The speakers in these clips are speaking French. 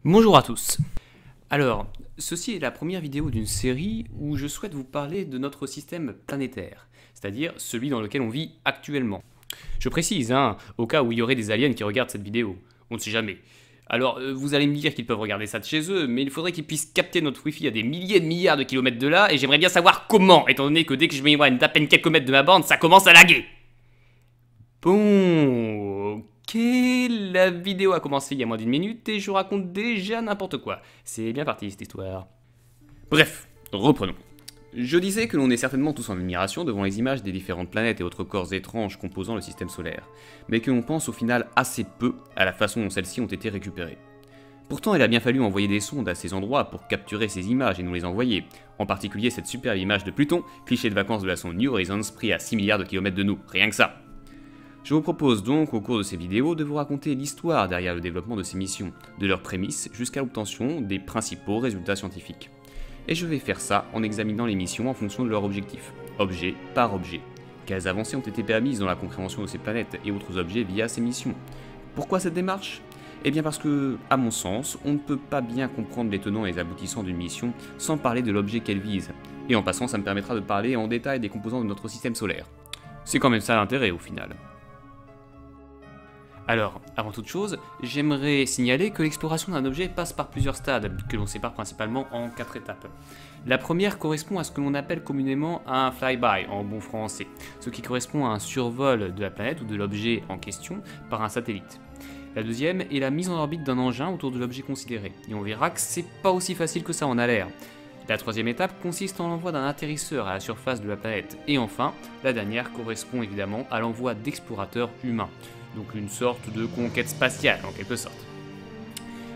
Bonjour à tous. Alors, ceci est la première vidéo d'une série où je souhaite vous parler de notre système planétaire, c'est-à-dire celui dans lequel on vit actuellement. Je précise, au cas où il y aurait des aliens qui regardent cette vidéo, on ne sait jamais. Alors, vous allez me dire qu'ils peuvent regarder ça de chez eux, mais il faudrait qu'ils puissent capter notre Wi-Fi à des milliers de milliards de kilomètres de là, et j'aimerais bien savoir comment, étant donné que dès que je m'éloigne d'à peine quelques mètres de ma bande, ça commence à laguer. Bon, ok, la vidéo a commencé il y a moins d'une minute et je raconte déjà n'importe quoi. C'est bien parti cette histoire. Bref, reprenons. Je disais que l'on est certainement tous en admiration devant les images des différentes planètes et autres corps étranges composant le système solaire, mais que l'on pense au final assez peu à la façon dont celles-ci ont été récupérées. Pourtant, il a bien fallu envoyer des sondes à ces endroits pour capturer ces images et nous les envoyer, en particulier cette superbe image de Pluton, cliché de vacances de la sonde New Horizons pris à 6 milliards de kilomètres de nous, rien que ça. Je vous propose donc au cours de ces vidéos de vous raconter l'histoire derrière le développement de ces missions, de leurs prémices jusqu'à l'obtention des principaux résultats scientifiques. Et je vais faire ça en examinant les missions en fonction de leur objectif, objet par objet. Quelles avancées ont été permises dans la compréhension de ces planètes et autres objets via ces missions? Pourquoi cette démarche? Eh bien parce que, à mon sens, on ne peut pas bien comprendre les tenants et les aboutissants d'une mission sans parler de l'objet qu'elle vise. Et en passant, ça me permettra de parler en détail des composants de notre système solaire. C'est quand même ça l'intérêt au final. Alors, avant toute chose, j'aimerais signaler que l'exploration d'un objet passe par plusieurs stades, que l'on sépare principalement en 4 étapes. La première correspond à ce que l'on appelle communément un flyby en bon français, ce qui correspond à un survol de la planète ou de l'objet en question par un satellite. La deuxième est la mise en orbite d'un engin autour de l'objet considéré, et on verra que c'est pas aussi facile que ça en a l'air. La troisième étape consiste en l'envoi d'un atterrisseur à la surface de la planète, et enfin, la dernière correspond évidemment à l'envoi d'explorateurs humains. Donc une sorte de conquête spatiale en quelque sorte.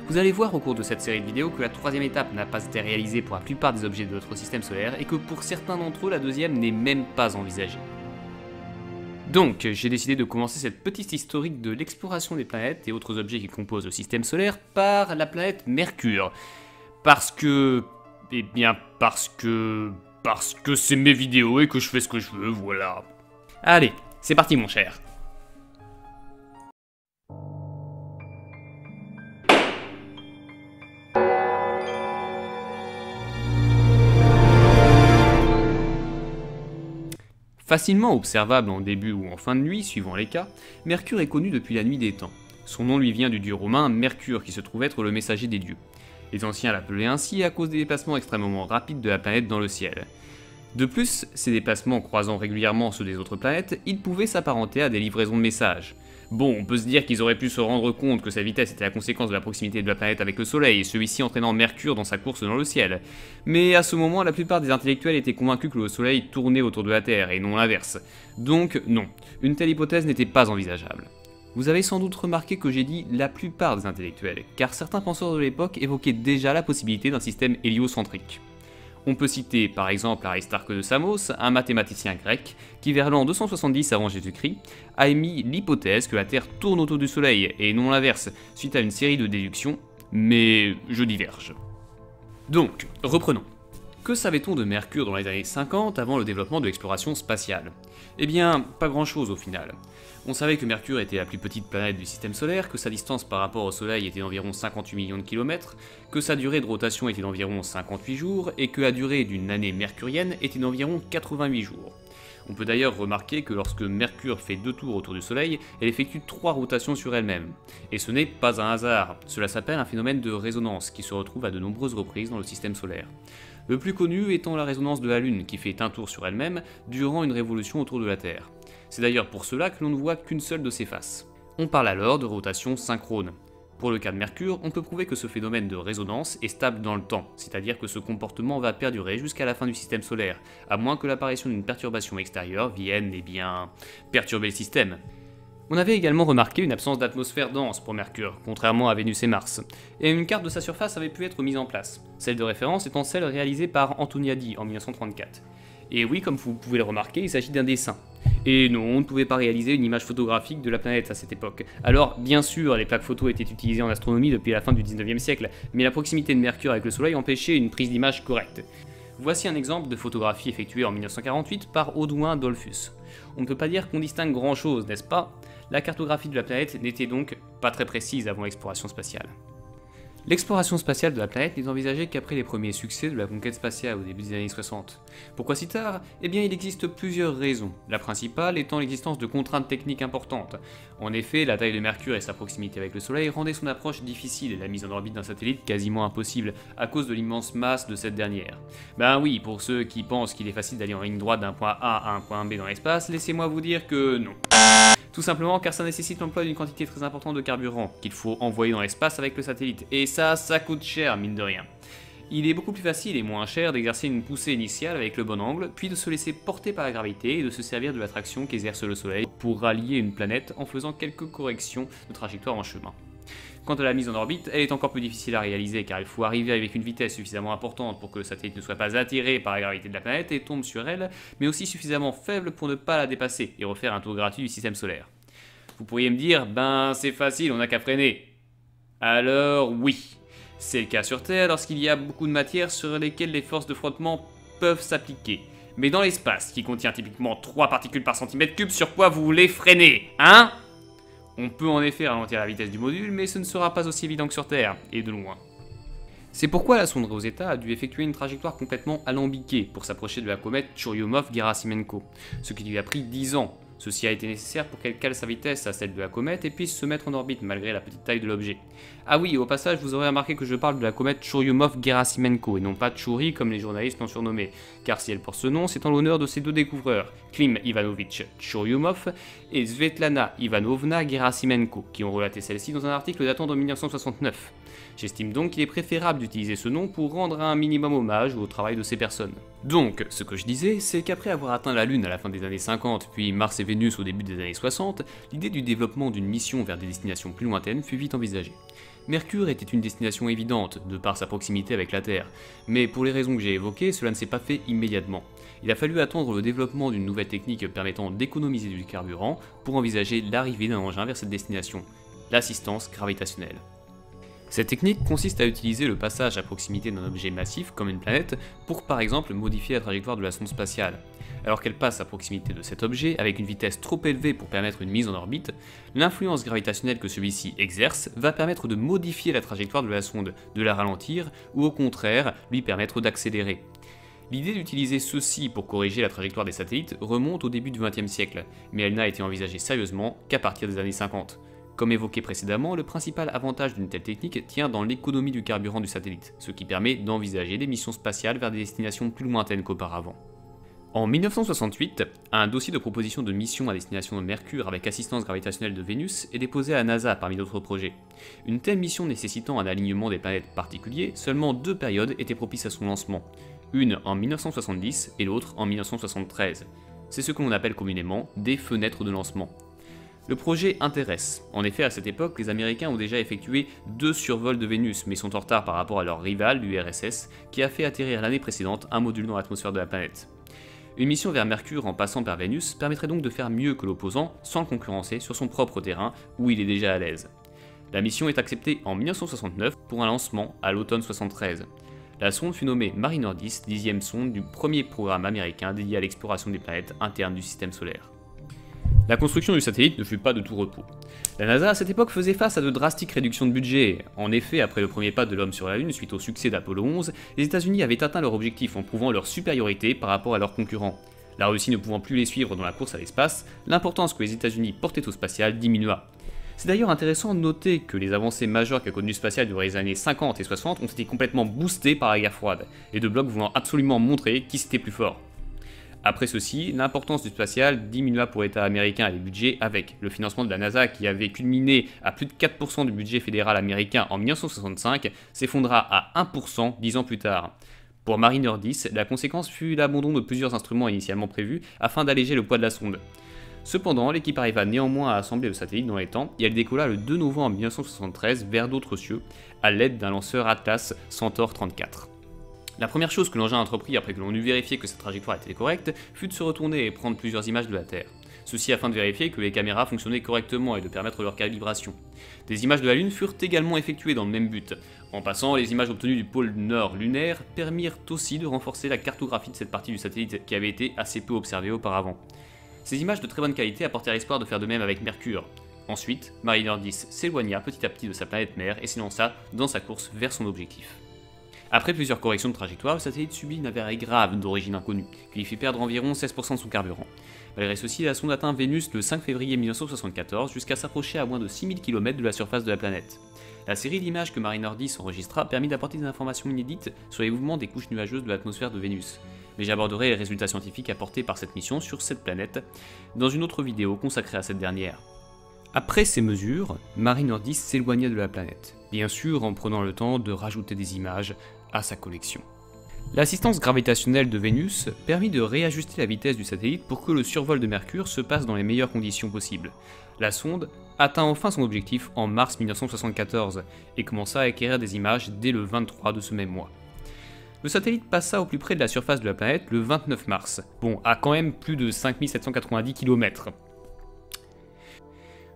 Vous allez voir au cours de cette série de vidéos que la troisième étape n'a pas été réalisée pour la plupart des objets de notre système solaire et que pour certains d'entre eux la deuxième n'est même pas envisagée. Donc j'ai décidé de commencer cette petite historique de l'exploration des planètes et autres objets qui composent le système solaire par la planète Mercure. Parce que c'est mes vidéos et que je fais ce que je veux, voilà. Allez, c'est parti mon cher. Facilement observable en début ou en fin de nuit, suivant les cas, Mercure est connu depuis la nuit des temps. Son nom lui vient du dieu romain Mercure qui se trouve être le messager des dieux. Les anciens l'appelaient ainsi à cause des déplacements extrêmement rapides de la planète dans le ciel. De plus, ces déplacements croisant régulièrement ceux des autres planètes, ils pouvaient s'apparenter à des livraisons de messages. Bon, on peut se dire qu'ils auraient pu se rendre compte que sa vitesse était la conséquence de la proximité de la planète avec le Soleil, celui-ci entraînant Mercure dans sa course dans le ciel. Mais à ce moment, la plupart des intellectuels étaient convaincus que le Soleil tournait autour de la Terre, et non l'inverse. Donc non, une telle hypothèse n'était pas envisageable. Vous avez sans doute remarqué que j'ai dit la plupart des intellectuels, car certains penseurs de l'époque évoquaient déjà la possibilité d'un système héliocentrique. On peut citer par exemple Aristarque de Samos, un mathématicien grec, qui vers l'an 270 avant Jésus-Christ a émis l'hypothèse que la Terre tourne autour du Soleil et non l'inverse, suite à une série de déductions, mais je diverge. Donc, reprenons. Que savait-on de Mercure dans les années 50 avant le développement de l'exploration spatiale? Eh bien, pas grand-chose au final. On savait que Mercure était la plus petite planète du système solaire, que sa distance par rapport au Soleil était d'environ 58 millions de kilomètres, que sa durée de rotation était d'environ 58 jours, et que la durée d'une année mercurienne était d'environ 88 jours. On peut d'ailleurs remarquer que lorsque Mercure fait 2 tours autour du Soleil, elle effectue 3 rotations sur elle-même. Et ce n'est pas un hasard, cela s'appelle un phénomène de résonance qui se retrouve à de nombreuses reprises dans le système solaire. Le plus connu étant la résonance de la Lune qui fait un tour sur elle-même durant une révolution autour de la Terre. C'est d'ailleurs pour cela que l'on ne voit qu'une seule de ses faces. On parle alors de rotation synchrone. Pour le cas de Mercure, on peut prouver que ce phénomène de résonance est stable dans le temps, c'est-à-dire que ce comportement va perdurer jusqu'à la fin du système solaire, à moins que l'apparition d'une perturbation extérieure vienne, perturber le système. On avait également remarqué une absence d'atmosphère dense pour Mercure, contrairement à Vénus et Mars, et une carte de sa surface avait pu être mise en place, celle de référence étant celle réalisée par Antoniadi en 1934. Et oui, comme vous pouvez le remarquer, il s'agit d'un dessin. Et non, on ne pouvait pas réaliser une image photographique de la planète à cette époque. Alors, bien sûr, les plaques photo étaient utilisées en astronomie depuis la fin du 19e siècle, mais la proximité de Mercure avec le Soleil empêchait une prise d'image correcte. Voici un exemple de photographie effectuée en 1948 par Audouin Dollfus. On ne peut pas dire qu'on distingue grand chose, n'est-ce pas? La cartographie de la planète n'était donc pas très précise avant l'exploration spatiale. L'exploration spatiale de la planète n'est envisagée qu'après les premiers succès de la conquête spatiale au début des années 60. Pourquoi si tard? Eh bien il existe plusieurs raisons, la principale étant l'existence de contraintes techniques importantes. En effet, la taille de Mercure et sa proximité avec le Soleil rendaient son approche difficile et la mise en orbite d'un satellite quasiment impossible à cause de l'immense masse de cette dernière. Ben oui, pour ceux qui pensent qu'il est facile d'aller en ligne droite d'un point A à un point B dans l'espace, laissez-moi vous dire que non. Tout simplement car ça nécessite l'emploi d'une quantité très importante de carburant qu'il faut envoyer dans l'espace avec le satellite, et ça coûte cher mine de rien. Il est beaucoup plus facile et moins cher d'exercer une poussée initiale avec le bon angle, puis de se laisser porter par la gravité et de se servir de l'attraction qu'exerce le Soleil pour rallier une planète en faisant quelques corrections de trajectoire en chemin. Quant à la mise en orbite, elle est encore plus difficile à réaliser car il faut arriver avec une vitesse suffisamment importante pour que le satellite ne soit pas attiré par la gravité de la planète et tombe sur elle, mais aussi suffisamment faible pour ne pas la dépasser et refaire un tour gratuit du système solaire. Vous pourriez me dire, ben c'est facile, on n'a qu'à freiner. Alors oui, c'est le cas sur Terre lorsqu'il y a beaucoup de matière sur lesquelles les forces de frottement peuvent s'appliquer. Mais dans l'espace, qui contient typiquement 3 particules par centimètre cube, sur quoi vous voulez freiner, hein? On peut en effet ralentir la vitesse du module, mais ce ne sera pas aussi évident que sur Terre, et de loin. C'est pourquoi la sonde Rosetta a dû effectuer une trajectoire complètement alambiquée pour s'approcher de la comète Churyumov-Gerasimenko, ce qui lui a pris 10 ans. Ceci a été nécessaire pour qu'elle cale sa vitesse à celle de la comète et puisse se mettre en orbite malgré la petite taille de l'objet. Ah oui, au passage, vous aurez remarqué que je parle de la comète Churyumov-Gerasimenko et non pas Tchouri comme les journalistes l'ont surnommé, car si elle porte ce nom, c'est en l'honneur de ses 2 découvreurs, Klim Ivanovitch Churyumov et Svetlana Ivanovna Gerasimenko, qui ont relaté celle-ci dans un article datant de 1969. J'estime donc qu'il est préférable d'utiliser ce nom pour rendre un minimum hommage au travail de ces personnes. Donc, ce que je disais, c'est qu'après avoir atteint la Lune à la fin des années 50, puis Mars et Vénus au début des années 60, l'idée du développement d'une mission vers des destinations plus lointaines fut vite envisagée. Mercure était une destination évidente, de par sa proximité avec la Terre, mais pour les raisons que j'ai évoquées, cela ne s'est pas fait immédiatement. Il a fallu attendre le développement d'une nouvelle technique permettant d'économiser du carburant pour envisager l'arrivée d'un engin vers cette destination, l'assistance gravitationnelle. Cette technique consiste à utiliser le passage à proximité d'un objet massif comme une planète pour par exemple modifier la trajectoire de la sonde spatiale. Alors qu'elle passe à proximité de cet objet avec une vitesse trop élevée pour permettre une mise en orbite, l'influence gravitationnelle que celui-ci exerce va permettre de modifier la trajectoire de la sonde, de la ralentir ou au contraire lui permettre d'accélérer. L'idée d'utiliser ceci pour corriger la trajectoire des satellites remonte au début du XXe siècle, mais elle n'a été envisagée sérieusement qu'à partir des années 50. Comme évoqué précédemment, le principal avantage d'une telle technique tient dans l'économie du carburant du satellite, ce qui permet d'envisager des missions spatiales vers des destinations plus lointaines qu'auparavant. En 1968, un dossier de proposition de mission à destination de Mercure avec assistance gravitationnelle de Vénus est déposé à la NASA parmi d'autres projets. Une telle mission nécessitant un alignement des planètes particulier, seulement 2 périodes étaient propices à son lancement, une en 1970 et l'autre en 1973. C'est ce que l'on appelle communément des fenêtres de lancement. Le projet intéresse. En effet, à cette époque, les Américains ont déjà effectué 2 survols de Vénus, mais sont en retard par rapport à leur rival, l'URSS, qui a fait atterrir l'année précédente un module dans l'atmosphère de la planète. Une mission vers Mercure en passant par Vénus permettrait donc de faire mieux que l'opposant sans le concurrencer sur son propre terrain, où il est déjà à l'aise. La mission est acceptée en 1969 pour un lancement à l'automne 73. La sonde fut nommée Mariner 10, 10e sonde du premier programme américain dédié à l'exploration des planètes internes du système solaire. La construction du satellite ne fut pas de tout repos. La NASA à cette époque faisait face à de drastiques réductions de budget. En effet, après le premier pas de l'homme sur la Lune suite au succès d'Apollo 11, les États-Unis avaient atteint leur objectif en prouvant leur supériorité par rapport à leurs concurrents. La Russie ne pouvant plus les suivre dans la course à l'espace, l'importance que les États-Unis portaient au spatial diminua. C'est d'ailleurs intéressant de noter que les avancées majeures qu'a connues le spatial durant les années 50 et 60 ont été complètement boostées par la guerre froide, les 2 blocs voulant absolument montrer qui c'était plus fort. Après ceci, l'importance du spatial diminua pour l'État américain et les budgets avec le financement de la NASA qui avait culminé à plus de 4% du budget fédéral américain en 1965 s'effondra à 1% 10 ans plus tard. Pour Mariner 10, la conséquence fut l'abandon de plusieurs instruments initialement prévus afin d'alléger le poids de la sonde. Cependant, l'équipe arriva néanmoins à assembler le satellite dans les temps et elle décolla le 2 novembre 1973 vers d'autres cieux à l'aide d'un lanceur Atlas Centaur 34. La première chose que l'engin entreprit après que l'on eut vérifié que sa trajectoire était correcte fut de se retourner et prendre plusieurs images de la Terre. Ceci afin de vérifier que les caméras fonctionnaient correctement et de permettre leur calibration. Des images de la Lune furent également effectuées dans le même but. En passant, les images obtenues du pôle nord lunaire permirent aussi de renforcer la cartographie de cette partie du satellite qui avait été assez peu observée auparavant. Ces images de très bonne qualité apportèrent l'espoir de faire de même avec Mercure. Ensuite, Mariner 10 s'éloigna petit à petit de sa planète mère et s'élança dans sa course vers son objectif. Après plusieurs corrections de trajectoire, le satellite subit une avarie grave d'origine inconnue, qui lui fait perdre environ 16% de son carburant. Malgré ceci, la sonde atteint Vénus le 5 février 1974 jusqu'à s'approcher à moins de 6000 km de la surface de la planète. La série d'images que Mariner 10 enregistra permit d'apporter des informations inédites sur les mouvements des couches nuageuses de l'atmosphère de Vénus. Mais j'aborderai les résultats scientifiques apportés par cette mission sur cette planète dans une autre vidéo consacrée à cette dernière. Après ces mesures, Mariner 10 s'éloigna de la planète, bien sûr en prenant le temps de rajouter des images à sa collection. L'assistance gravitationnelle de Vénus permit de réajuster la vitesse du satellite pour que le survol de Mercure se passe dans les meilleures conditions possibles. La sonde atteint enfin son objectif en mars 1974 et commença à acquérir des images dès le 23 de ce même mois. Le satellite passa au plus près de la surface de la planète le 29 mars, bon, à quand même plus de 5790 km.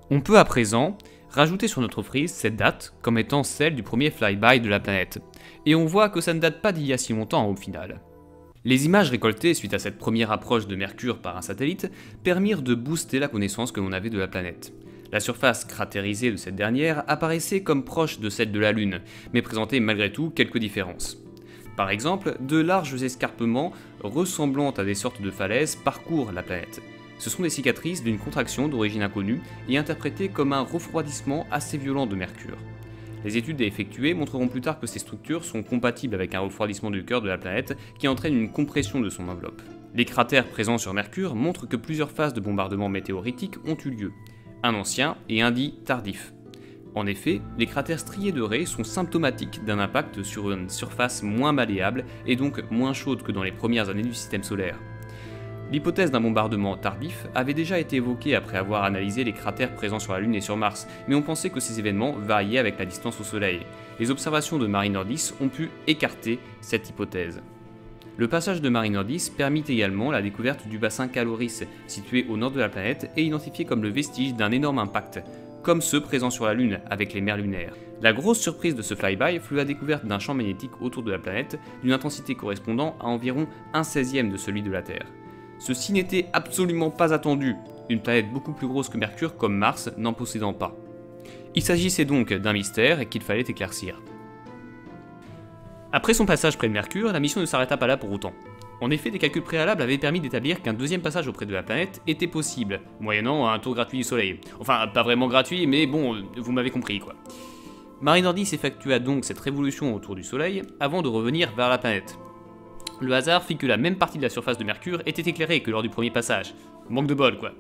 On peut à présent rajouter sur notre frise cette date comme étant celle du premier flyby de la planète, et on voit que ça ne date pas d'il y a si longtemps au final. Les images récoltées suite à cette première approche de Mercure par un satellite permirent de booster la connaissance que l'on avait de la planète. La surface cratérisée de cette dernière apparaissait comme proche de celle de la Lune, mais présentait malgré tout quelques différences. Par exemple, de larges escarpements ressemblant à des sortes de falaises parcourent la planète. Ce sont des cicatrices d'une contraction d'origine inconnue et interprétées comme un refroidissement assez violent de Mercure. Les études effectuées montreront plus tard que ces structures sont compatibles avec un refroidissement du cœur de la planète qui entraîne une compression de son enveloppe. Les cratères présents sur Mercure montrent que plusieurs phases de bombardement météoritique ont eu lieu, un ancien et un dit tardif. En effet, les cratères striés de raies sont symptomatiques d'un impact sur une surface moins malléable et donc moins chaude que dans les premières années du système solaire. L'hypothèse d'un bombardement tardif avait déjà été évoquée après avoir analysé les cratères présents sur la Lune et sur Mars, mais on pensait que ces événements variaient avec la distance au Soleil. Les observations de Mariner 10 ont pu écarter cette hypothèse. Le passage de Mariner 10 permit également la découverte du bassin Caloris, situé au nord de la planète et identifié comme le vestige d'un énorme impact, comme ceux présents sur la Lune avec les mers lunaires. La grosse surprise de ce flyby fut la découverte d'un champ magnétique autour de la planète d'une intensité correspondant à environ 1/16e de celui de la Terre. Ceci n'était absolument pas attendu, une planète beaucoup plus grosse que Mercure comme Mars n'en possédant pas. Il s'agissait donc d'un mystère qu'il fallait éclaircir. Après son passage près de Mercure, la mission ne s'arrêta pas là pour autant. En effet, des calculs préalables avaient permis d'établir qu'un deuxième passage auprès de la planète était possible, moyennant un tour gratuit du Soleil. Enfin, pas vraiment gratuit, mais bon, vous m'avez compris quoi. Mariner 10 effectua donc cette révolution autour du Soleil avant de revenir vers la planète. Le hasard fit que la même partie de la surface de Mercure était éclairée que lors du premier passage. Manque de bol quoi.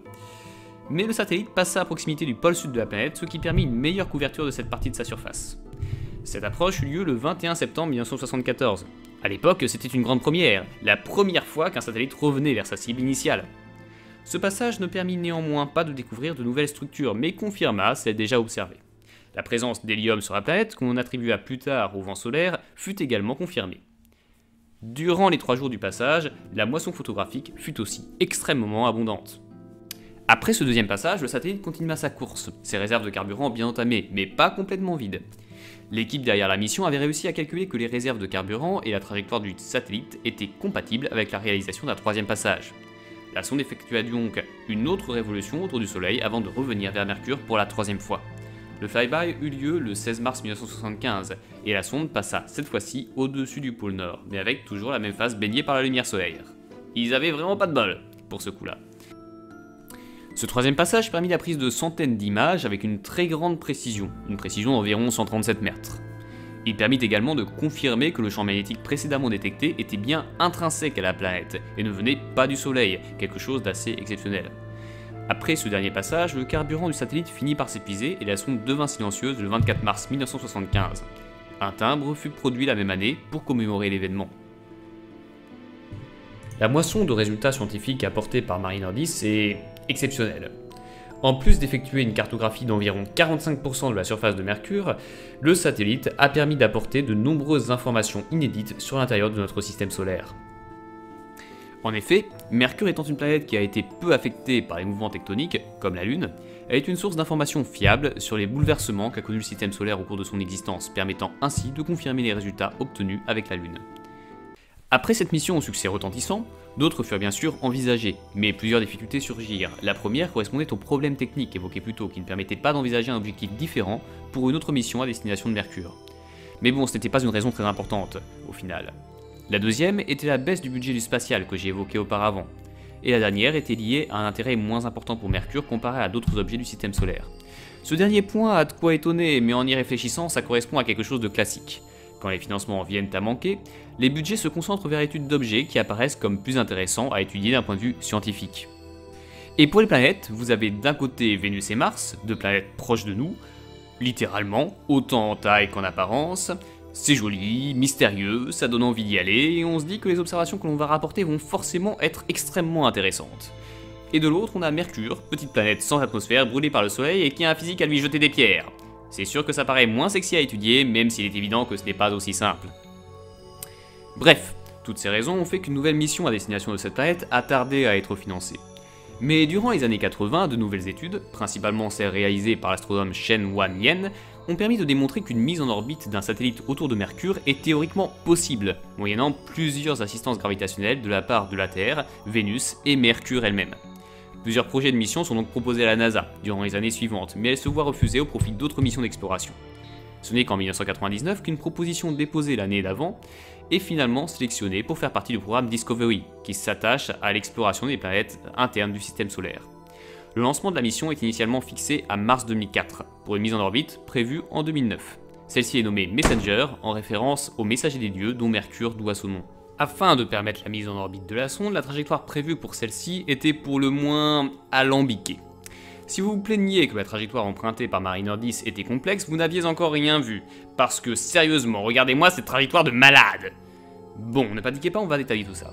Mais le satellite passa à proximité du pôle sud de la planète, ce qui permit une meilleure couverture de cette partie de sa surface. Cette approche eut lieu le 21 septembre 1974. A l'époque, c'était une grande première, la première fois qu'un satellite revenait vers sa cible initiale. Ce passage ne permit néanmoins pas de découvrir de nouvelles structures, mais confirma celles déjà observées. La présence d'hélium sur la planète, qu'on attribua plus tard au vent solaire, fut également confirmée. Durant les 3 jours du passage, la moisson photographique fut aussi extrêmement abondante. Après ce deuxième passage, le satellite continua sa course, ses réserves de carburant bien entamées, mais pas complètement vides. L'équipe derrière la mission avait réussi à calculer que les réserves de carburant et la trajectoire du satellite étaient compatibles avec la réalisation d'un troisième passage. La sonde effectua donc une autre révolution autour du Soleil avant de revenir vers Mercure pour la 3e fois. Le flyby eut lieu le 16 mars 1975 et la sonde passa cette fois-ci au-dessus du pôle Nord, mais avec toujours la même phase baignée par la lumière solaire. Ils avaient vraiment pas de bol pour ce coup-là. Ce troisième passage permit la prise de centaines d'images avec une très grande précision, une précision d'environ 137 mètres. Il permit également de confirmer que le champ magnétique précédemment détecté était bien intrinsèque à la planète et ne venait pas du Soleil, quelque chose d'assez exceptionnel. Après ce dernier passage, le carburant du satellite finit par s'épuiser et la sonde devint silencieuse le 24 mars 1975. Un timbre fut produit la même année pour commémorer l'événement. La moisson de résultats scientifiques apportés par Mariner 10 est exceptionnelle. En plus d'effectuer une cartographie d'environ 45% de la surface de Mercure, le satellite a permis d'apporter de nombreuses informations inédites sur l'intérieur de notre système solaire. En effet, Mercure étant une planète qui a été peu affectée par les mouvements tectoniques, comme la Lune, elle est une source d'informations fiables sur les bouleversements qu'a connu le système solaire au cours de son existence, permettant ainsi de confirmer les résultats obtenus avec la Lune. Après cette mission au succès retentissant, D'autres furent bien sûr envisagés, mais plusieurs difficultés surgirent. La première correspondait aux problèmes techniques évoqués plus tôt, qui ne permettaient pas d'envisager un objectif différent pour une autre mission à destination de Mercure. Mais bon, ce n'était pas une raison très importante, au final. La deuxième était la baisse du budget du spatial que j'ai évoqué auparavant. Et la dernière était liée à un intérêt moins important pour Mercure comparé à d'autres objets du système solaire. Ce dernier point a de quoi étonner, mais en y réfléchissant, ça correspond à quelque chose de classique. Quand les financements viennent à manquer, les budgets se concentrent vers l'étude d'objets qui apparaissent comme plus intéressants à étudier d'un point de vue scientifique. Et pour les planètes, vous avez d'un côté Vénus et Mars, deux planètes proches de nous, littéralement, autant en taille qu'en apparence. C'est joli, mystérieux, ça donne envie d'y aller, et on se dit que les observations que l'on va rapporter vont forcément être extrêmement intéressantes. Et de l'autre, on a Mercure, petite planète sans atmosphère, brûlée par le soleil et qui a un physique à lui jeter des pierres. C'est sûr que ça paraît moins sexy à étudier, même s'il est évident que ce n'est pas aussi simple. Bref, toutes ces raisons ont fait qu'une nouvelle mission à destination de cette planète a tardé à être financée. Mais durant les années 80, de nouvelles études, principalement celles réalisées par l'astronome Chen Wanyan, ont permis de démontrer qu'une mise en orbite d'un satellite autour de Mercure est théoriquement possible, moyennant plusieurs assistances gravitationnelles de la part de la Terre, Vénus et Mercure elle-même. Plusieurs projets de mission sont donc proposés à la NASA durant les années suivantes, mais elles se voient refuser au profit d'autres missions d'exploration. Ce n'est qu'en 1999 qu'une proposition déposée l'année d'avant est finalement sélectionnée pour faire partie du programme Discovery, qui s'attache à l'exploration des planètes internes du système solaire. Le lancement de la mission est initialement fixé à mars 2004, pour une mise en orbite prévue en 2009. Celle-ci est nommée Messenger, en référence au messager des dieux dont Mercure doit son nom. Afin de permettre la mise en orbite de la sonde, la trajectoire prévue pour celle-ci était pour le moins alambiquée. Si vous vous plaigniez que la trajectoire empruntée par Mariner 10 était complexe, vous n'aviez encore rien vu. Parce que sérieusement, regardez-moi cette trajectoire de malade! Bon, ne paniquez pas, on va détailler tout ça.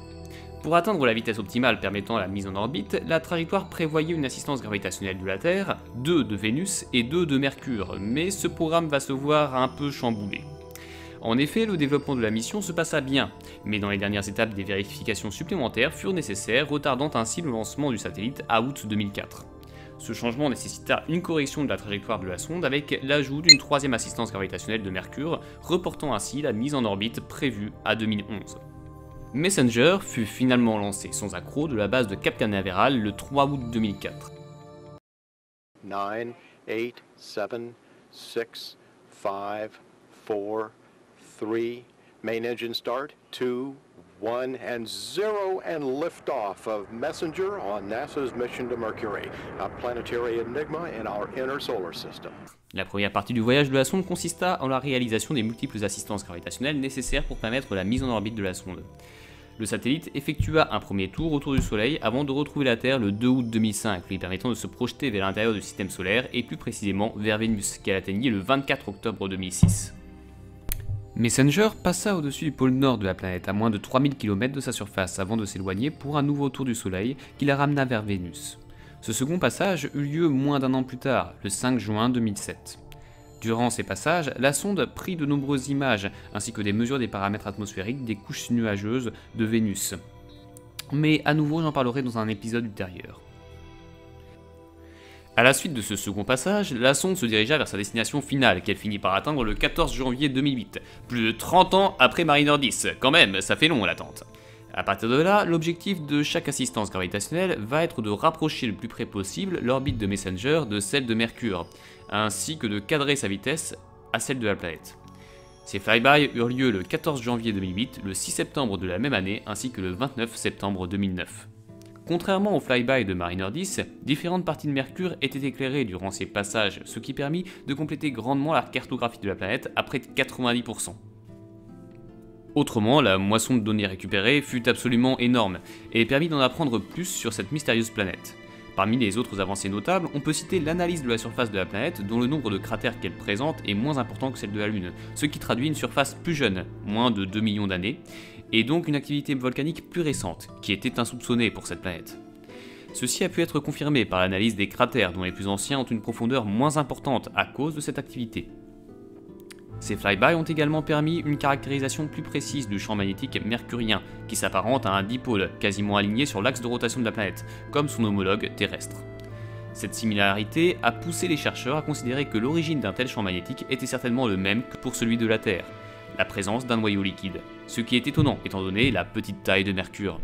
Pour atteindre la vitesse optimale permettant la mise en orbite, la trajectoire prévoyait une assistance gravitationnelle de la Terre, 2 de Vénus et 2 de Mercure, mais ce programme va se voir un peu chamboulé. En effet, le développement de la mission se passa bien, mais dans les dernières étapes, des vérifications supplémentaires furent nécessaires, retardant ainsi le lancement du satellite à août 2004. Ce changement nécessita une correction de la trajectoire de la sonde avec l'ajout d'une troisième assistance gravitationnelle de Mercure, reportant ainsi la mise en orbite prévue à 2011. Messenger fut finalement lancé sans accroc de la base de Cap Canaveral le 3 août 2004. 9, 8, 7, 6, 5, 4, 3, main engine start, 2, 1, and 0, and liftoff of Messenger on NASA's mission to Mercury, a planetary enigma in our inner solar system. La première partie du voyage de la sonde consista en la réalisation des multiples assistances gravitationnelles nécessaires pour permettre la mise en orbite de la sonde. Le satellite effectua un premier tour autour du Soleil avant de retrouver la Terre le 2 août 2005, lui permettant de se projeter vers l'intérieur du système solaire et plus précisément vers Vénus, qu'elle atteignit le 24 octobre 2006. Messenger passa au-dessus du pôle nord de la planète à moins de 3000 km de sa surface avant de s'éloigner pour un nouveau tour du Soleil qui la ramena vers Vénus. Ce second passage eut lieu moins d'un an plus tard, le 5 juin 2007. Durant ces passages, la sonde prit de nombreuses images, ainsi que des mesures des paramètres atmosphériques des couches nuageuses de Vénus. Mais à nouveau, j'en parlerai dans un épisode ultérieur. A la suite de ce second passage, la sonde se dirigea vers sa destination finale, qu'elle finit par atteindre le 14 janvier 2008, plus de 30 ans après Mariner 10, quand même, ça fait long l'attente. A partir de là, l'objectif de chaque assistance gravitationnelle va être de rapprocher le plus près possible l'orbite de Messenger de celle de Mercure, ainsi que de cadrer sa vitesse à celle de la planète. Ces flybys eurent lieu le 14 janvier 2008, le 6 septembre de la même année, ainsi que le 29 septembre 2009. Contrairement au flyby de Mariner 10, différentes parties de Mercure étaient éclairées durant ces passages, ce qui permit de compléter grandement la cartographie de la planète à près de 90%. Autrement, la moisson de données récupérées fut absolument énorme, et permit d'en apprendre plus sur cette mystérieuse planète. Parmi les autres avancées notables, on peut citer l'analyse de la surface de la planète, dont le nombre de cratères qu'elle présente est moins important que celle de la Lune, ce qui traduit une surface plus jeune, moins de 2 millions d'années, et donc une activité volcanique plus récente, qui était insoupçonnée pour cette planète. Ceci a pu être confirmé par l'analyse des cratères, dont les plus anciens ont une profondeur moins importante à cause de cette activité. Ces flybys ont également permis une caractérisation plus précise du champ magnétique mercurien, qui s'apparente à un dipôle quasiment aligné sur l'axe de rotation de la planète, comme son homologue terrestre. Cette similarité a poussé les chercheurs à considérer que l'origine d'un tel champ magnétique était certainement le même que pour celui de la Terre, la présence d'un noyau liquide, ce qui est étonnant étant donné la petite taille de Mercure.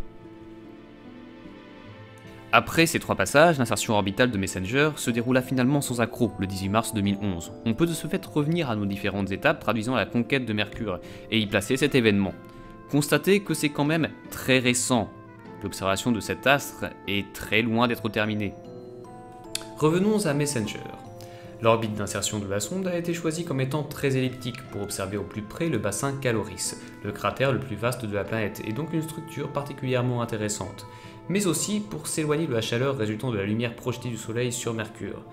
Après ces 3 passages, l'insertion orbitale de Messenger se déroula finalement sans accroc le 18 mars 2011. On peut de ce fait revenir à nos différentes étapes traduisant la conquête de Mercure et y placer cet événement. Constatez que c'est quand même très récent. L'observation de cet astre est très loin d'être terminée. Revenons à Messenger. L'orbite d'insertion de la sonde a été choisie comme étant très elliptique pour observer au plus près le bassin Caloris, le cratère le plus vaste de la planète, et donc une structure particulièrement intéressante, mais aussi pour s'éloigner de la chaleur résultant de la lumière projetée du Soleil sur Mercure.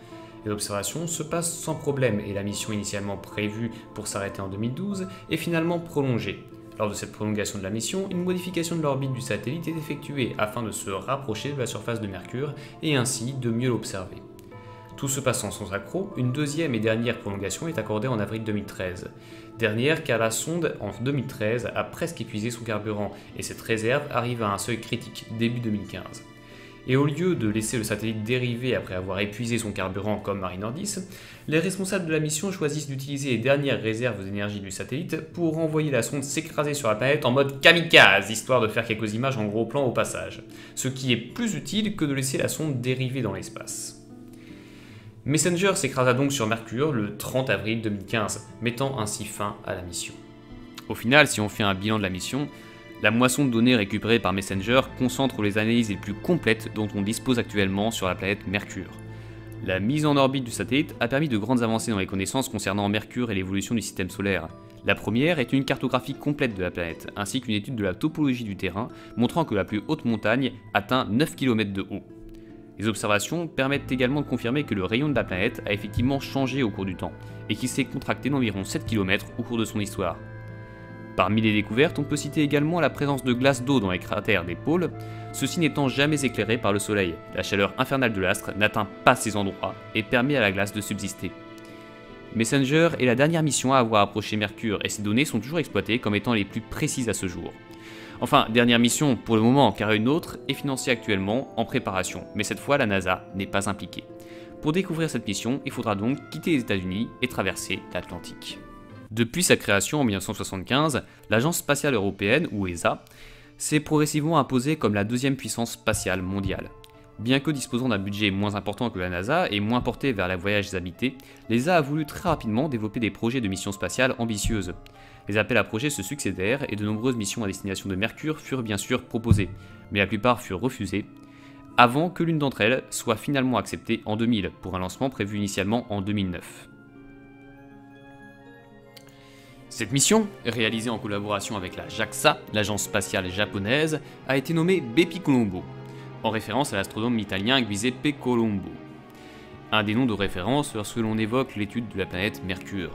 L'observation se passe sans problème et la mission initialement prévue pour s'arrêter en 2012 est finalement prolongée. Lors de cette prolongation de la mission, une modification de l'orbite du satellite est effectuée afin de se rapprocher de la surface de Mercure et ainsi de mieux l'observer. Tout se passant sans accroc, une deuxième et dernière prolongation est accordée en avril 2013. Dernière car la sonde, en 2013, a presque épuisé son carburant et cette réserve arrive à un seuil critique, début 2015. Et au lieu de laisser le satellite dériver après avoir épuisé son carburant comme Mariner 10, les responsables de la mission choisissent d'utiliser les dernières réserves d'énergie du satellite pour envoyer la sonde s'écraser sur la planète en mode kamikaze, histoire de faire quelques images en gros plan au passage, ce qui est plus utile que de laisser la sonde dériver dans l'espace. Messenger s'écrasa donc sur Mercure le 30 avril 2015, mettant ainsi fin à la mission. Au final, si on fait un bilan de la mission, la moisson de données récupérée par Messenger concentre les analyses les plus complètes dont on dispose actuellement sur la planète Mercure. La mise en orbite du satellite a permis de grandes avancées dans les connaissances concernant Mercure et l'évolution du système solaire. La première est une cartographie complète de la planète, ainsi qu'une étude de la topologie du terrain, montrant que la plus haute montagne atteint 9 km de haut. Les observations permettent également de confirmer que le rayon de la planète a effectivement changé au cours du temps, et qu'il s'est contracté d'environ 7 km au cours de son histoire. Parmi les découvertes, on peut citer également la présence de glace d'eau dans les cratères des pôles, ceux-ci n'étant jamais éclairés par le soleil. La chaleur infernale de l'astre n'atteint pas ces endroits et permet à la glace de subsister. Messenger est la dernière mission à avoir approché Mercure et ces données sont toujours exploitées comme étant les plus précises à ce jour. Enfin, dernière mission pour le moment car une autre est financée actuellement en préparation, mais cette fois la NASA n'est pas impliquée. Pour découvrir cette mission, il faudra donc quitter les États-Unis et traverser l'Atlantique. Depuis sa création en 1975, l'Agence spatiale européenne, ou ESA, s'est progressivement imposée comme la deuxième puissance spatiale mondiale. Bien que disposant d'un budget moins important que la NASA et moins porté vers les voyages habités, l'ESA a voulu très rapidement développer des projets de missions spatiales ambitieuses. Les appels à projets se succédèrent et de nombreuses missions à destination de Mercure furent bien sûr proposées, mais la plupart furent refusées, avant que l'une d'entre elles soit finalement acceptée en 2000, pour un lancement prévu initialement en 2009. Cette mission, réalisée en collaboration avec la JAXA, l'agence spatiale japonaise, a été nommée Bepi Colombo, en référence à l'astronome italien Giuseppe Colombo. Un des noms de référence lorsque l'on évoque l'étude de la planète Mercure.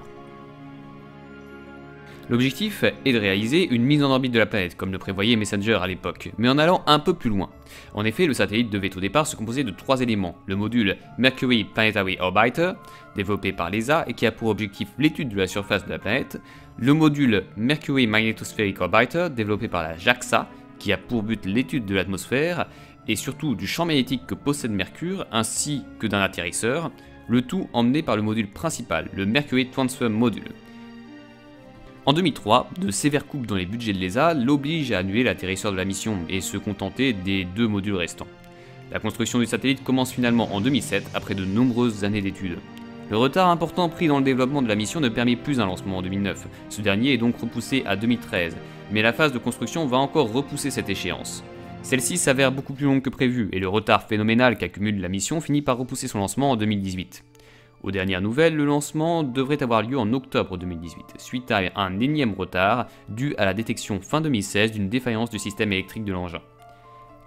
L'objectif est de réaliser une mise en orbite de la planète, comme le prévoyait Messenger à l'époque, mais en allant un peu plus loin. En effet, le satellite devait au départ se composer de 3 éléments. Le module Mercury Planetary Orbiter, développé par l'ESA et qui a pour objectif l'étude de la surface de la planète. Le module Mercury Magnetospheric Orbiter, développé par la JAXA, qui a pour but l'étude de l'atmosphère et surtout du champ magnétique que possède Mercure, ainsi que d'un atterrisseur, le tout emmené par le module principal, le Mercury Transfer Module. En 2003, de sévères coupes dans les budgets de l'ESA l'obligent à annuler l'atterrisseur de la mission et se contenter des 2 modules restants. La construction du satellite commence finalement en 2007 après de nombreuses années d'études. Le retard important pris dans le développement de la mission ne permet plus un lancement en 2009, ce dernier est donc repoussé à 2013, mais la phase de construction va encore repousser cette échéance. Celle-ci s'avère beaucoup plus longue que prévu et le retard phénoménal qu'accumule la mission finit par repousser son lancement en 2018. Aux dernières nouvelles, le lancement devrait avoir lieu en octobre 2018, suite à un énième retard dû à la détection fin 2016 d'une défaillance du système électrique de l'engin.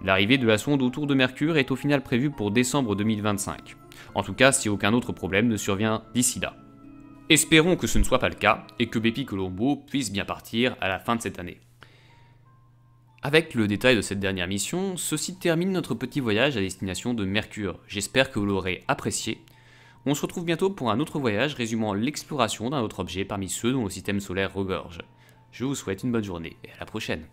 L'arrivée de la sonde autour de Mercure est au final prévue pour décembre 2025, en tout cas si aucun autre problème ne survient d'ici là. Espérons que ce ne soit pas le cas et que Bepi Colombo puisse bien partir à la fin de cette année. Avec le détail de cette dernière mission, ceci termine notre petit voyage à destination de Mercure. J'espère que vous l'aurez apprécié. On se retrouve bientôt pour un autre voyage résumant l'exploration d'un autre objet parmi ceux dont le système solaire regorge. Je vous souhaite une bonne journée et à la prochaine.